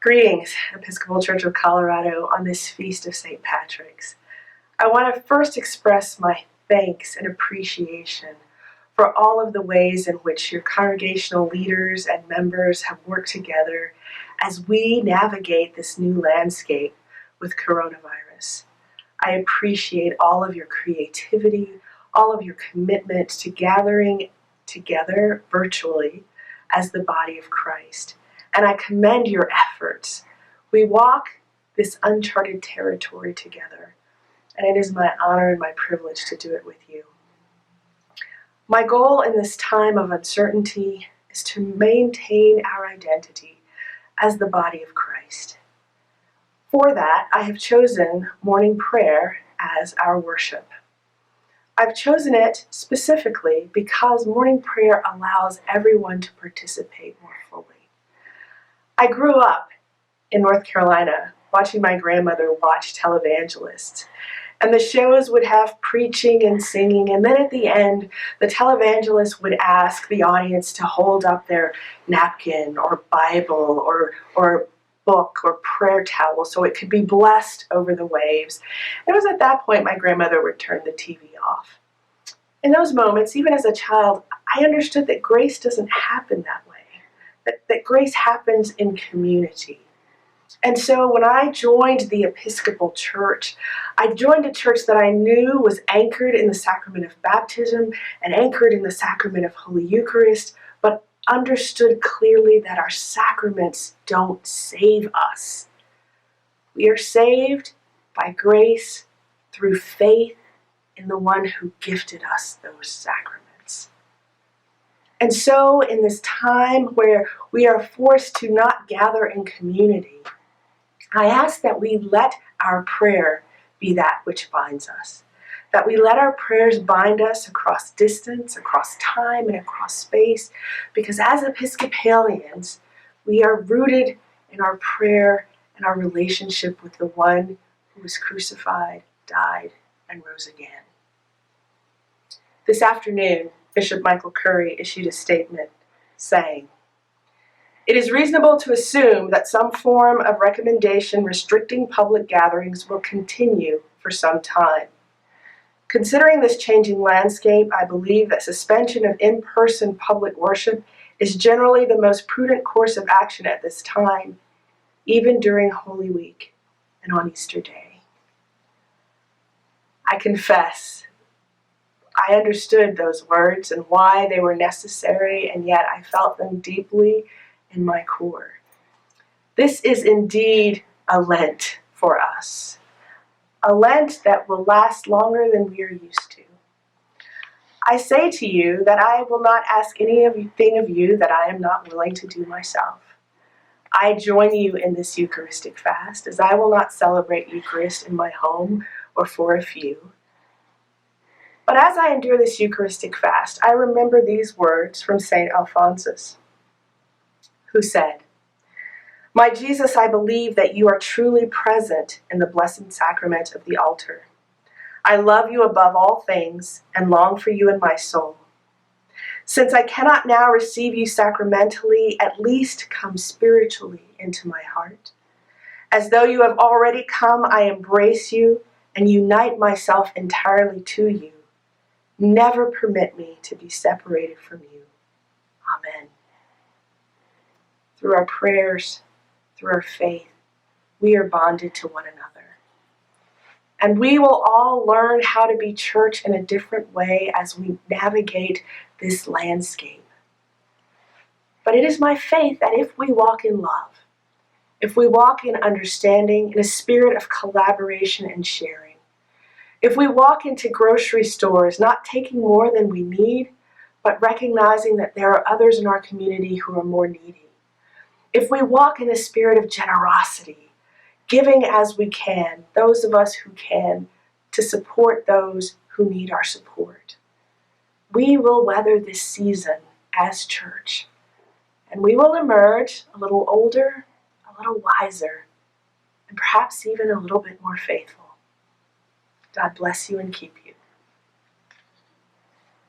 Greetings, Episcopal Church of Colorado, on this feast of St. Patrick's. I want to first express my thanks and appreciation for all of the ways in which your congregational leaders and members have worked together as we navigate this new landscape with coronavirus. I appreciate all of your creativity, all of your commitment to gathering together virtually as the body of Christ. And I commend your efforts. We walk this uncharted territory together, and it is my honor and my privilege to do it with you. My goal in this time of uncertainty is to maintain our identity as the body of Christ. For that, I have chosen morning prayer as our worship. I've chosen it specifically because morning prayer allows everyone to participate more fully. I grew up in North Carolina watching my grandmother watch televangelists, and the shows would have preaching and singing, and then at the end, the televangelist would ask the audience to hold up their napkin or Bible or book or prayer towel so it could be blessed over the waves. It was at that point my grandmother would turn the TV off. In those moments, even as a child, I understood that grace doesn't happen that way. That grace happens in community. And so when I joined the Episcopal Church, I joined a church that I knew was anchored in the sacrament of baptism and anchored in the sacrament of Holy Eucharist, but understood clearly that our sacraments don't save us. We are saved by grace through faith in the one who gifted us those sacraments. And so in this time where we are forced to not gather in community, I ask that we let our prayer be that which binds us, that we let our prayers bind us across distance, across time, and across space, because as Episcopalians, we are rooted in our prayer and our relationship with the one who was crucified, died, and rose again. This afternoon, Bishop Michael Curry issued a statement saying, "It is reasonable to assume that some form of recommendation restricting public gatherings will continue for some time. Considering this changing landscape, I believe that suspension of in-person public worship is generally the most prudent course of action at this time, even during Holy Week and on Easter Day." I confess, I understood those words and why they were necessary, and yet I felt them deeply in my core. This is indeed a Lent for us, a Lent that will last longer than we are used to. I say to you that I will not ask anything of you that I am not willing to do myself. I join you in this Eucharistic fast, as I will not celebrate Eucharist in my home or for a few. But as I endure this Eucharistic fast, I remember these words from St. Alphonsus, who said, "My Jesus, I believe that you are truly present in the blessed sacrament of the altar. I love you above all things and long for you in my soul. Since I cannot now receive you sacramentally, at least come spiritually into my heart. As though you have already come, I embrace you and unite myself entirely to you. Never permit me to be separated from you. Amen." Through our prayers, through our faith, we are bonded to one another. And we will all learn how to be church in a different way as we navigate this landscape. But it is my faith that if we walk in love, if we walk in understanding, in a spirit of collaboration and sharing, if we walk into grocery stores not taking more than we need, but recognizing that there are others in our community who are more needy, if we walk in a spirit of generosity, giving as we can, those of us who can, to support those who need our support, we will weather this season as church, and we will emerge a little older, a little wiser, and perhaps even a little bit more faithful. God bless you and keep you.